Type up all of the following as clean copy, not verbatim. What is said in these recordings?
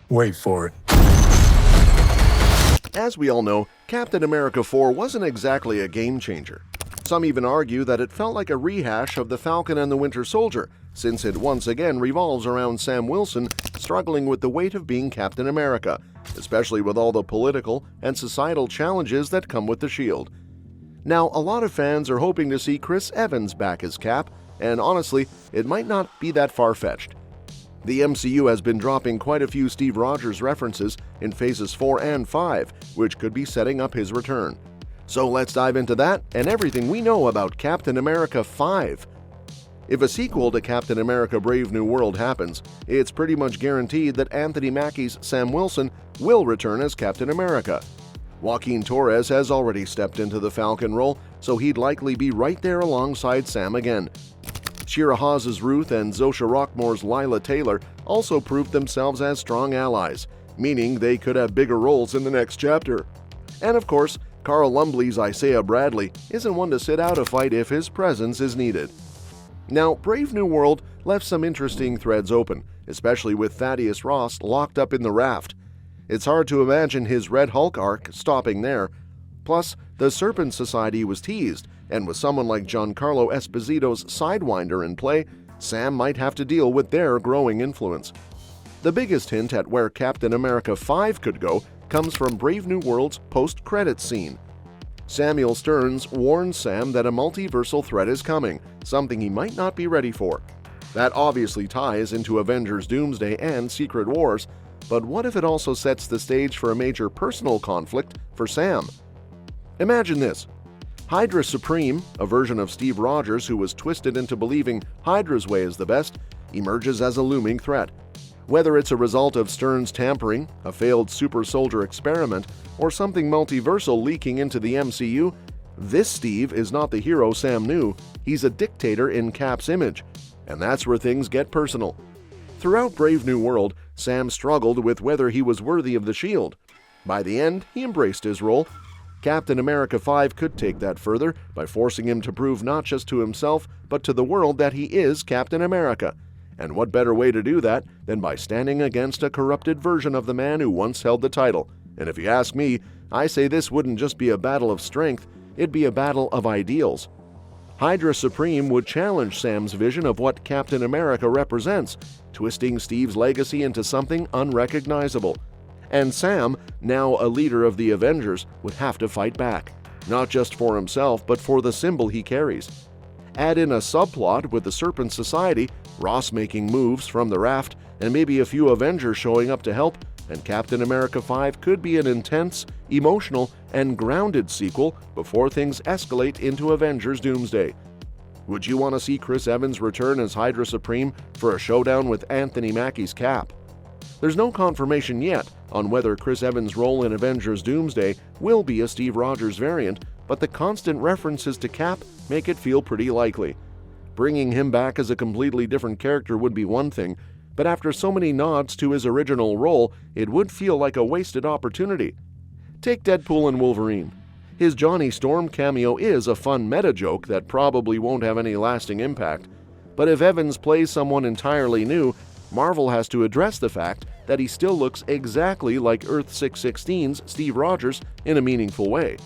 Wait for it. As we all know, Captain America 4 wasn't exactly a game-changer. Some even argue that it felt like a rehash of The Falcon and the Winter Soldier, since it once again revolves around Sam Wilson struggling with the weight of being Captain America, especially with all the political and societal challenges that come with the Shield. Now, a lot of fans are hoping to see Chris Evans back as Cap, and honestly, it might not be that far-fetched. The MCU has been dropping quite a few Steve Rogers references in Phases 4 and 5, which could be setting up his return. So let's dive into that and everything we know about Captain America 5. If a sequel to Captain America Brave New World happens, it's pretty much guaranteed that Anthony Mackie's Sam Wilson will return as Captain America. Joaquin Torres has already stepped into the Falcon role, so he'd likely be right there alongside Sam again. Shira Haas's Ruth and Zosha Rockmore's Lila Taylor also proved themselves as strong allies, meaning they could have bigger roles in the next chapter. And of course, Carl Lumbly's Isaiah Bradley isn't one to sit out a fight if his presence is needed. Now, Brave New World left some interesting threads open, especially with Thaddeus Ross locked up in the raft. It's hard to imagine his Red Hulk arc stopping there. Plus, the Serpent Society was teased, and with someone like Giancarlo Esposito's Sidewinder in play, Sam might have to deal with their growing influence. The biggest hint at where Captain America 5 could go comes from Brave New World's post-credits scene. Samuel Stearns warns Sam that a multiversal threat is coming, something he might not be ready for. That obviously ties into Avengers Doomsday and Secret Wars, but what if it also sets the stage for a major personal conflict for Sam? Imagine this. Hydra Supreme, a version of Steve Rogers who was twisted into believing Hydra's way is the best, emerges as a looming threat. Whether it's a result of Stearns' tampering, a failed super soldier experiment, or something multiversal leaking into the MCU, this Steve is not the hero Sam knew, he's a dictator in Cap's image. And that's where things get personal. Throughout Brave New World, Sam struggled with whether he was worthy of the Shield. By the end, he embraced his role. Captain America 5 could take that further by forcing him to prove not just to himself, but to the world that he is Captain America. And what better way to do that than by standing against a corrupted version of the man who once held the title? And if you ask me, I say this wouldn't just be a battle of strength, it'd be a battle of ideals. Hydra Supreme would challenge Sam's vision of what Captain America represents, twisting Steve's legacy into something unrecognizable. And Sam, now a leader of the Avengers, would have to fight back, not just for himself, but for the symbol he carries. Add in a subplot with the Serpent Society, Ross making moves from the raft, and maybe a few Avengers showing up to help, and Captain America 5 could be an intense, emotional, and grounded sequel before things escalate into Avengers Doomsday. Would you want to see Chris Evans return as Hydra Supreme for a showdown with Anthony Mackie's Cap? There's no confirmation yet on whether Chris Evans' role in Avengers Doomsday will be a Steve Rogers variant, but the constant references to Cap make it feel pretty likely. Bringing him back as a completely different character would be one thing, but after so many nods to his original role, it would feel like a wasted opportunity. Take Deadpool and Wolverine. His Johnny Storm cameo is a fun meta joke that probably won't have any lasting impact, but if Evans plays someone entirely new, Marvel has to address the fact that he still looks exactly like Earth 616's Steve Rogers in a meaningful way.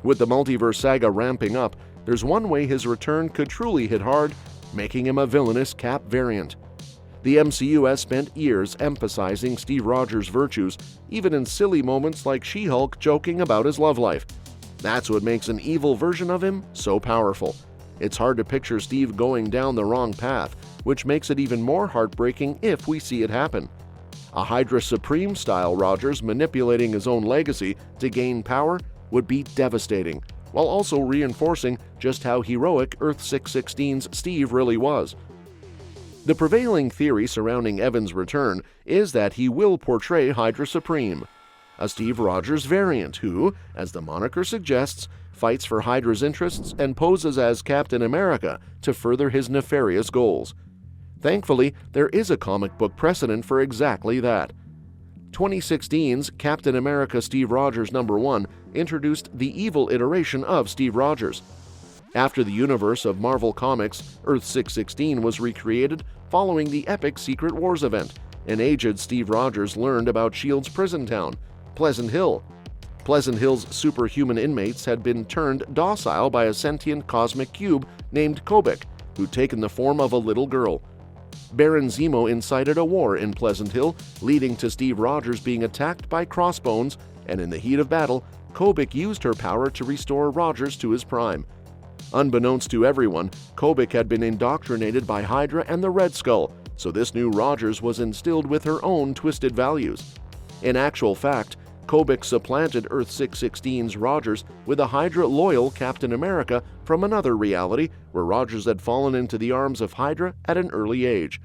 With the multiverse saga ramping up, there's one way his return could truly hit hard, making him a villainous Cap variant. The MCU has spent years emphasizing Steve Rogers' virtues, even in silly moments like She-Hulk joking about his love life. That's what makes an evil version of him so powerful. It's hard to picture Steve going down the wrong path, which makes it even more heartbreaking if we see it happen. A Hydra Supreme-style Rogers manipulating his own legacy to gain power would be devastating, while also reinforcing just how heroic Earth 616's Steve really was. The prevailing theory surrounding Evans' return is that he will portray Hydra Supreme, a Steve Rogers variant who, as the moniker suggests, fights for Hydra's interests and poses as Captain America to further his nefarious goals. Thankfully, there is a comic book precedent for exactly that. 2016's Captain America Steve Rogers #1 introduced the evil iteration of Steve Rogers. After the universe of Marvel Comics, Earth 616 was recreated following the epic Secret Wars event, an aged Steve Rogers learned about S.H.I.E.L.D.'s prison town, Pleasant Hill. Pleasant Hill's superhuman inmates had been turned docile by a sentient cosmic cube named Kobik, who'd taken the form of a little girl. Baron Zemo incited a war in Pleasant Hill, leading to Steve Rogers being attacked by Crossbones, and in the heat of battle, Kobik used her power to restore Rogers to his prime. Unbeknownst to everyone, Kobik had been indoctrinated by Hydra and the Red Skull, so this new Rogers was instilled with her own twisted values. In actual fact, Kobik supplanted Earth-616's Rogers with a Hydra-loyal Captain America from another reality where Rogers had fallen into the arms of Hydra at an early age.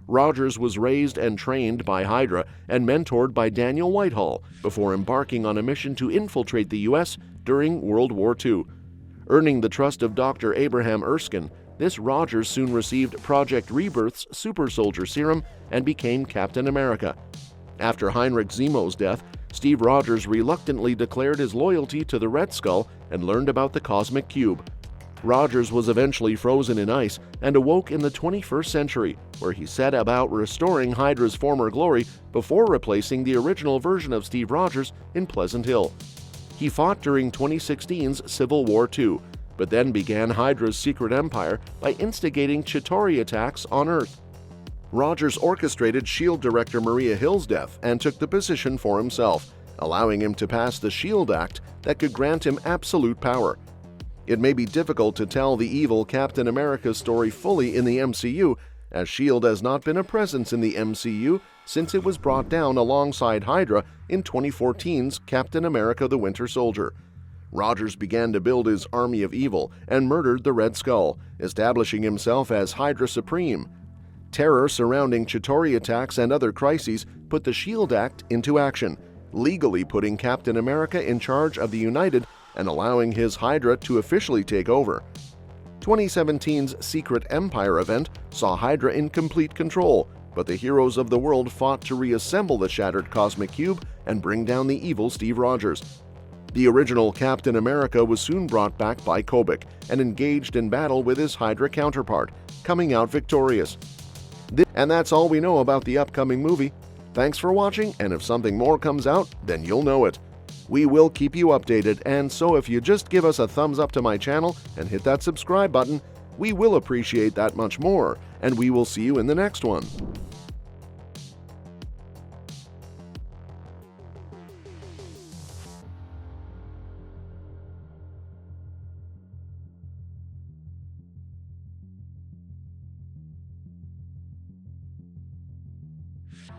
Rogers was raised and trained by Hydra and mentored by Daniel Whitehall before embarking on a mission to infiltrate the U.S. during World War II. Earning the trust of Dr. Abraham Erskine, this Rogers soon received Project Rebirth's Super Soldier Serum and became Captain America. After Heinrich Zemo's death, Steve Rogers reluctantly declared his loyalty to the Red Skull and learned about the Cosmic Cube. Rogers was eventually frozen in ice and awoke in the 21st century, where he set about restoring Hydra's former glory before replacing the original version of Steve Rogers in Pleasant Hill. He fought during 2016's Civil War II, but then began Hydra's secret empire by instigating Chitauri attacks on Earth. Rogers orchestrated S.H.I.E.L.D. director Maria Hill's death and took the position for himself, allowing him to pass the S.H.I.E.L.D. Act that could grant him absolute power. It may be difficult to tell the evil Captain America story fully in the MCU, as S.H.I.E.L.D. has not been a presence in the MCU since it was brought down alongside Hydra in 2014's Captain America the Winter Soldier. Rogers began to build his army of evil and murdered the Red Skull, establishing himself as Hydra Supreme. Terror surrounding Chitauri attacks and other crises put the S.H.I.E.L.D. Act into action, legally putting Captain America in charge of the United and allowing his Hydra to officially take over. 2017's Secret Empire event saw Hydra in complete control, but the heroes of the world fought to reassemble the shattered Cosmic Cube and bring down the evil Steve Rogers. The original Captain America was soon brought back by Kobik and engaged in battle with his Hydra counterpart, coming out victorious. And that's all we know about the upcoming movie. Thanks for watching, and if something more comes out, then you'll know it. We will keep you updated, and so if you just give us a thumbs up to my channel and hit that subscribe button, we will appreciate that much more, and we will see you in the next one.